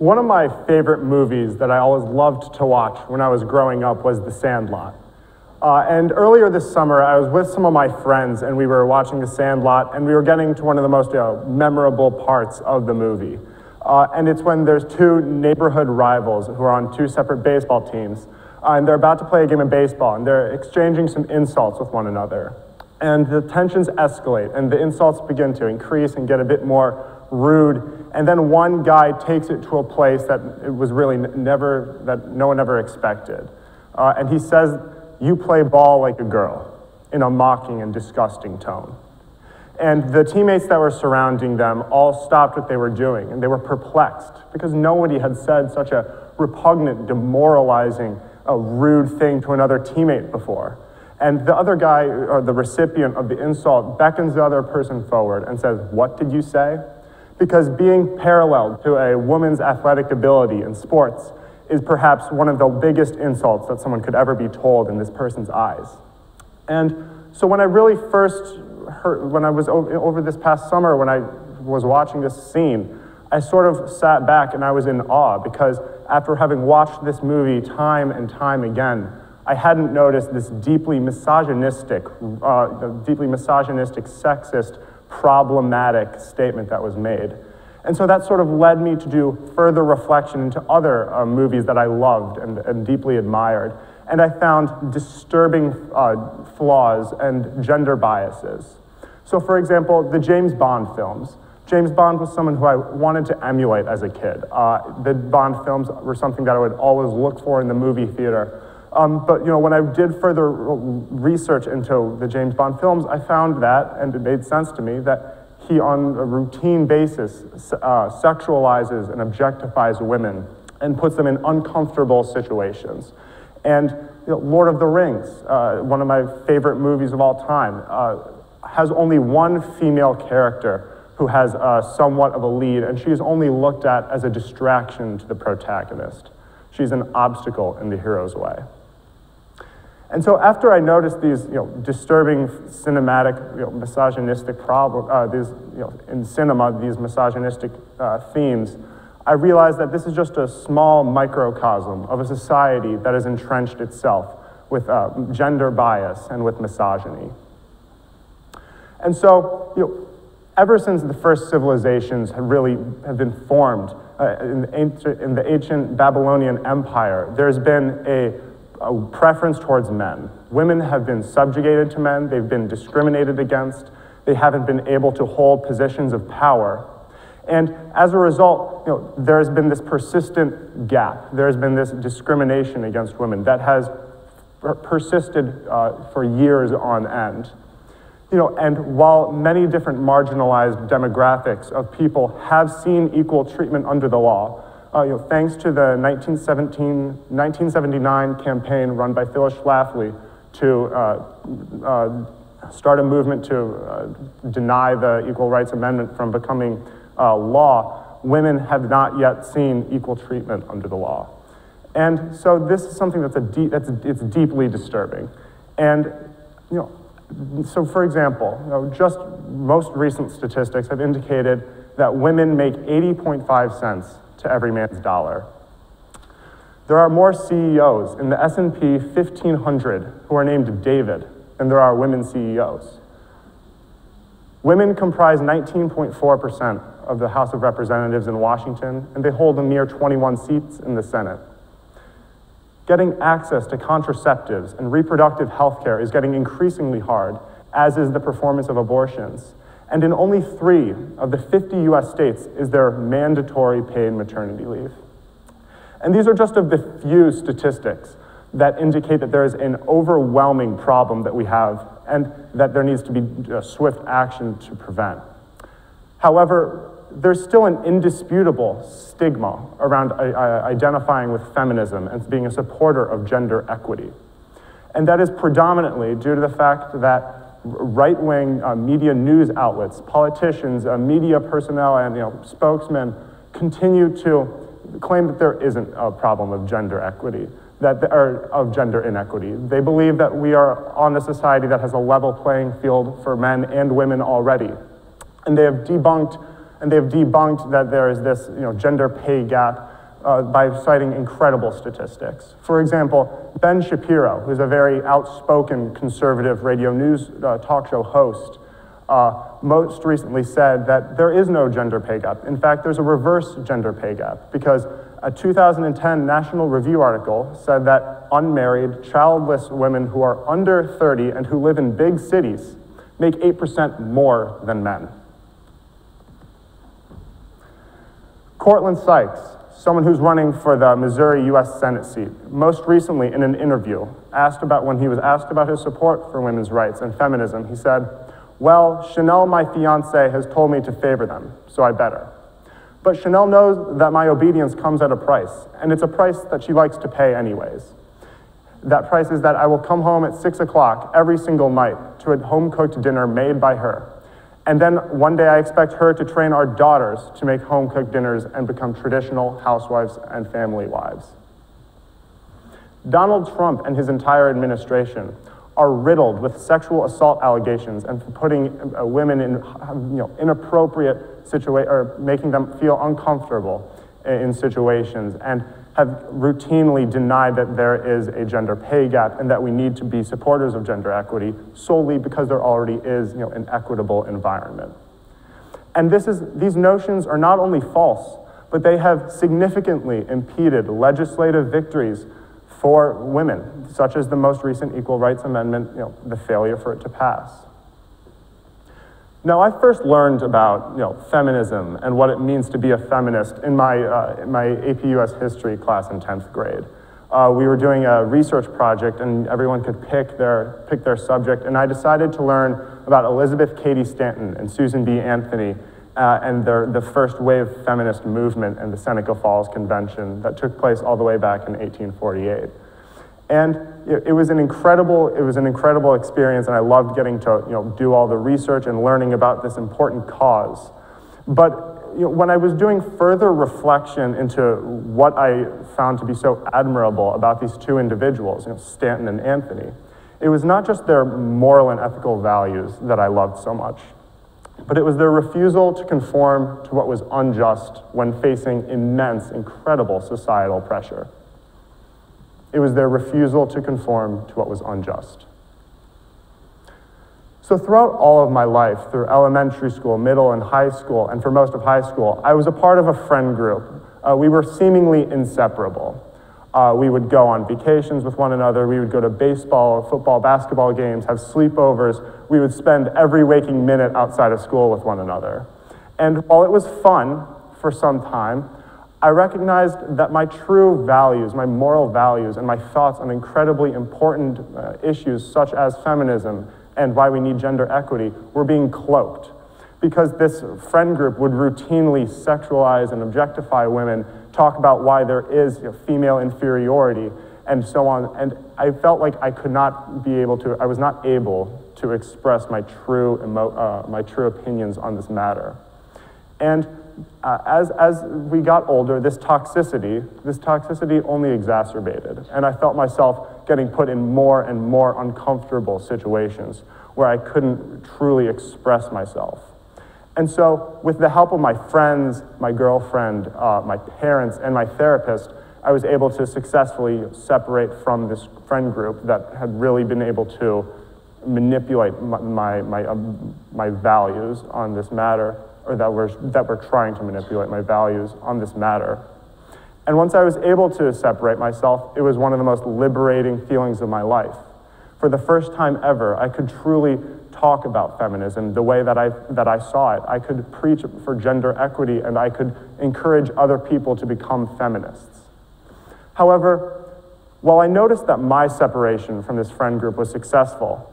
One of my favorite movies that I always loved to watch when I was growing up was The Sandlot. And earlier this summer, I was with some of my friends, and we were watching The Sandlot, and we were getting to one of the most memorable parts of the movie. And it's when there's two neighborhood rivals who are on two separate baseball teams, and they're about to play a game of baseball, and they're exchanging some insults with one another. And the tensions escalate, and the insults begin to increase and get a bit more rude, and then one guy takes it to a place that it was really that no one ever expected. And he says, "You play ball like a girl," in a mocking and disgusting tone. And the teammates that were surrounding them all stopped what they were doing, and they were perplexed because nobody had said such a repugnant, demoralizing, rude thing to another teammate before. And the other guy, or the recipient of the insult, beckons the other person forward and says, "What did you say?" Because being paralleled to a woman's athletic ability in sports is perhaps one of the biggest insults that someone could ever be told in this person's eyes. And so when I really first heard, when I was over this past summer, when I was watching this scene, I sort of sat back and I was in awe, because after having watched this movie time and time again, I hadn't noticed this deeply misogynistic, sexist, problematic statement that was made. And so that sort of led me to do further reflection into other movies that I loved and deeply admired. And I found disturbing flaws and gender biases. So for example, the James Bond films. James Bond was someone who I wanted to emulate as a kid. The Bond films were something that I would always look for in the movie theater. But when I did further research into the James Bond films, I found that, and it made sense to me, that he on a routine basis sexualizes and objectifies women and puts them in uncomfortable situations. And Lord of the Rings, one of my favorite movies of all time, has only one female character who has somewhat of a lead, and she is only looked at as a distraction to the protagonist. She's an obstacle in the hero's way. And so after I noticed these disturbing cinematic misogynistic problems, in cinema, these misogynistic themes, I realized that this is just a small microcosm of a society that has entrenched itself with gender bias and with misogyny. And so, ever since the first civilizations have been formed in the ancient Babylonian Empire, there's been a preference towards men. Women have been subjugated to men, they've been discriminated against, they haven't been able to hold positions of power. And as a result, there's been this persistent gap. There's been this discrimination against women that has persisted for years on end. And while many different marginalized demographics of people have seen equal treatment under the law, thanks to the 1979 campaign run by Phyllis Schlafly to start a movement to deny the Equal Rights Amendment from becoming law, women have not yet seen equal treatment under the law. And so this is something it's deeply disturbing. And so for example, just most recent statistics have indicated that women make 80.5 cents to every man's dollar. There are more CEOs in the S&P 1500 who are named David than there are women CEOs. Women comprise 19.4% of the House of Representatives in Washington, and they hold a mere 21 seats in the Senate. Getting access to contraceptives and reproductive health care is getting increasingly hard, as is the performance of abortions. And in only 3 of the 50 US states is there mandatory paid maternity leave. And these are just of the few statistics that indicate that there is an overwhelming problem that we have and that there needs to be swift action to prevent. However, there's still an indisputable stigma around identifying with feminism and being a supporter of gender equity. And that is predominantly due to the fact that right-wing media news outlets, politicians, media personnel, and spokesmen continue to claim that there isn't a problem of gender equity, or of gender inequity. They believe that we are on a society that has a level playing field for men and women already. And they have debunked that there is this gender pay gap by citing incredible statistics. For example, Ben Shapiro, who's a very outspoken conservative radio news talk show host, most recently said that there is no gender pay gap. In fact, there's a reverse gender pay gap, because a 2010 National Review article said that unmarried, childless women who are under 30 and who live in big cities make 8% more than men. Cortland Sykes, someone who's running for the Missouri U.S. Senate seat, most recently in an interview, when he was asked about his support for women's rights and feminism, he said, "Well, Chanel, my fiance, has told me to favor them, so I better. But Chanel knows that my obedience comes at a price, and it's a price that she likes to pay anyways. That price is that I will come home at 6 o'clock every single night to a home-cooked dinner made by her. And then one day I expect her to train our daughters to make home-cooked dinners and become traditional housewives and family wives." Donald Trump and his entire administration are riddled with sexual assault allegations and for putting women in inappropriate situations, or making them feel uncomfortable in situations, and have routinely denied that there is a gender pay gap and that we need to be supporters of gender equity solely because there already is an equitable environment. And these notions are not only false, but they have significantly impeded legislative victories for women, such as the most recent Equal Rights Amendment, the failure for it to pass. Now, I first learned about feminism and what it means to be a feminist in my AP US history class in 10th grade. We were doing a research project, and everyone could pick their subject, and I decided to learn about Elizabeth Cady Stanton and Susan B. Anthony and the first wave feminist movement and the Seneca Falls Convention that took place all the way back in 1848. And it was an incredible experience, and I loved getting to do all the research and learning about this important cause. But when I was doing further reflection into what I found to be so admirable about these two individuals, Stanton and Anthony, it was not just their moral and ethical values that I loved so much, but it was their refusal to conform to what was unjust when facing immense, incredible societal pressure. It was their refusal to conform to what was unjust. So throughout all of my life, through elementary school, middle, and high school, and for most of high school, I was a part of a friend group. We were seemingly inseparable. We would go on vacations with one another. We would go to baseball, football, basketball games, have sleepovers. We would spend every waking minute outside of school with one another. And while it was fun for some time, I recognized that my true values, my moral values, and my thoughts on incredibly important issues such as feminism and why we need gender equity were being cloaked, because this friend group would routinely sexualize and objectify women, talk about why there is female inferiority, and so on. And I felt like I was not able to express my true opinions on this matter. And as we got older, this toxicity only exacerbated, and I felt myself getting put in more and more uncomfortable situations where I couldn't truly express myself. And so, with the help of my friends, my girlfriend, my parents, and my therapist, I was able to successfully separate from this friend group that had really been able to manipulate my values on this matter, or that were trying to manipulate my values on this matter. And once I was able to separate myself, it was one of the most liberating feelings of my life. For the first time ever, I could truly talk about feminism the way that I saw it. I could preach for gender equity, and I could encourage other people to become feminists. However, while I noticed that my separation from this friend group was successful,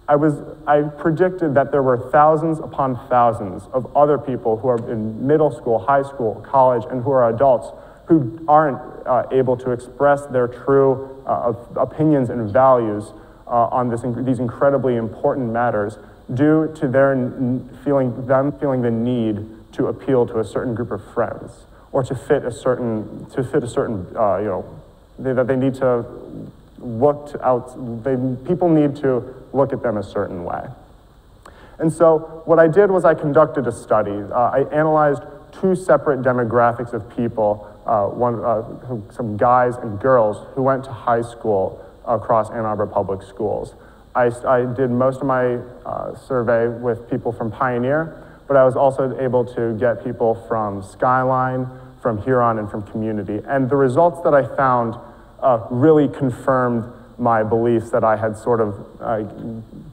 I predicted that there were thousands upon thousands of other people who are in middle school, high school, college, and who are adults who aren't able to express their true opinions and values on these incredibly important matters due to them feeling the need to appeal to a certain group of friends, or to fit a certain that they need to people need to look at them a certain way. And so what I did was I conducted a study. I analyzed two separate demographics of people some guys and girls who went to high school across Ann Arbor public schools. I did most of my survey with people from Pioneer, but I was also able to get people from Skyline, from Huron, and from Community. And the results that I found really confirmed my beliefs that I had sort of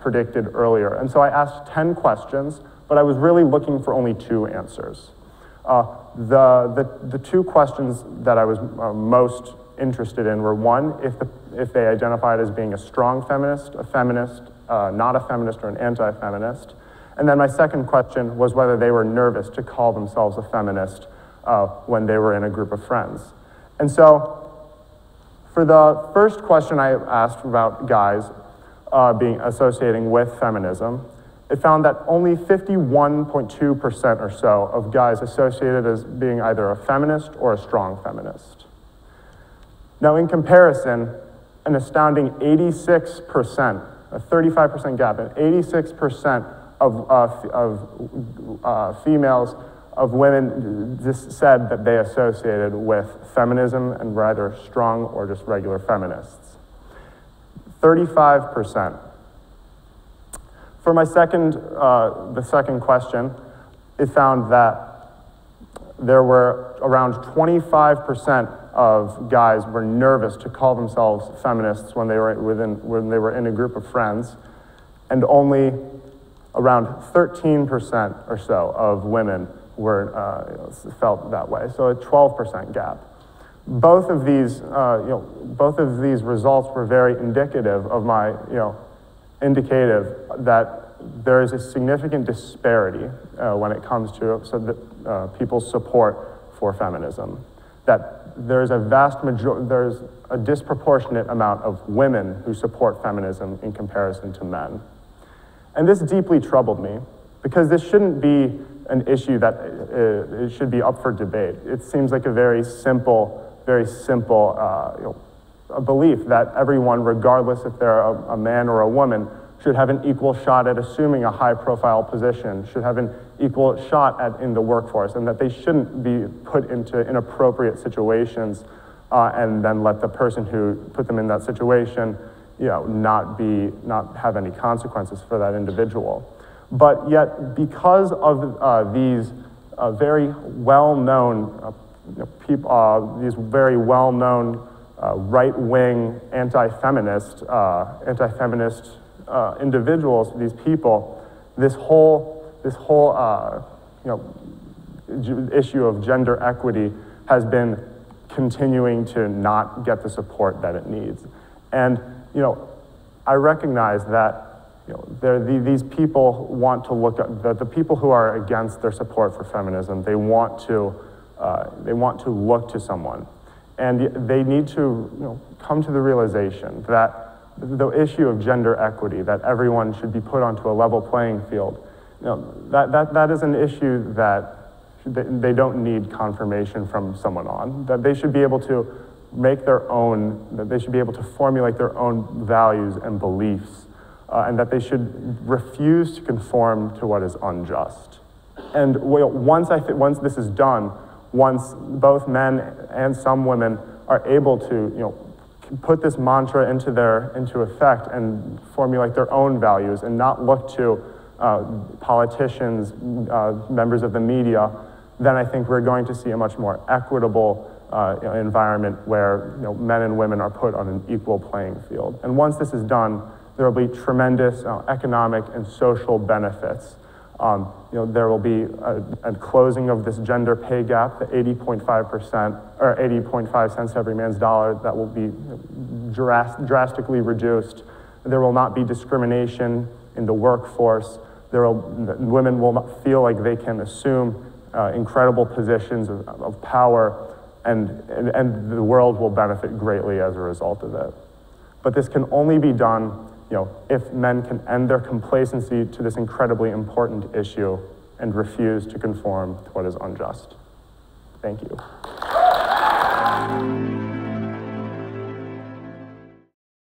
predicted earlier. And so I asked 10 questions, but I was really looking for only 2 answers. The 2 questions that I was most interested in were, one, if they identified as being a strong feminist, a feminist, not a feminist, or an anti-feminist. And then my second question was whether they were nervous to call themselves a feminist when they were in a group of friends. And so for the first question I asked about guys associating with feminism, it found that only 51.2% or so of guys associated as being either a feminist or a strong feminist. Now, in comparison, an astounding 86%, a 35% gap, and 86% of females, of women, just said that they associated with feminism and were either strong or just regular feminists. 35%. For my the second question, it found that there were around 25% of guys were nervous to call themselves feminists when they were in a group of friends, and only around 13% or so of women felt that way. So a 12% gap. Both of these results were very indicative of my, indicative that there is a significant disparity when it comes to people's support for feminism. That there's a disproportionate amount of women who support feminism in comparison to men. And this deeply troubled me, because this shouldn't be an issue that it should be up for debate. It seems like a very simple a belief that everyone, regardless if they're a man or a woman, should have an equal shot at assuming a high-profile position, should have an equal shot in the workforce, and that they shouldn't be put into inappropriate situations and then let the person who put them in that situation, not have any consequences for that individual. But yet, because of these very well-known these very well-known right-wing anti-feminist individuals, these people, this whole issue of gender equity has been continuing to not get the support that it needs. And I recognize that these people want to look at the people who are against their support for feminism. They want to look to someone, and they need to come to the realization that the issue of gender equity, that everyone should be put onto a level playing field, that is an issue that they don't need confirmation from someone on. That they should be able to make their own, that they should be able to formulate their own values and beliefs, and that they should refuse to conform to what is unjust. And once this is done, once both men and some women are able to, put this mantra into effect and formulate their own values and not look to politicians, members of the media, then I think we're going to see a much more equitable environment where men and women are put on an equal playing field. And once this is done, there will be tremendous economic and social benefits. There will be a closing of this gender pay gap, the 80.5%, or 80.5 cents every man's dollar, that will be drastically reduced. There will not be discrimination in the workforce. Women will not feel like they can assume incredible positions of power, and the world will benefit greatly as a result of it. But this can only be done if men can end their complacency to this incredibly important issue and refuse to conform to what is unjust. Thank you.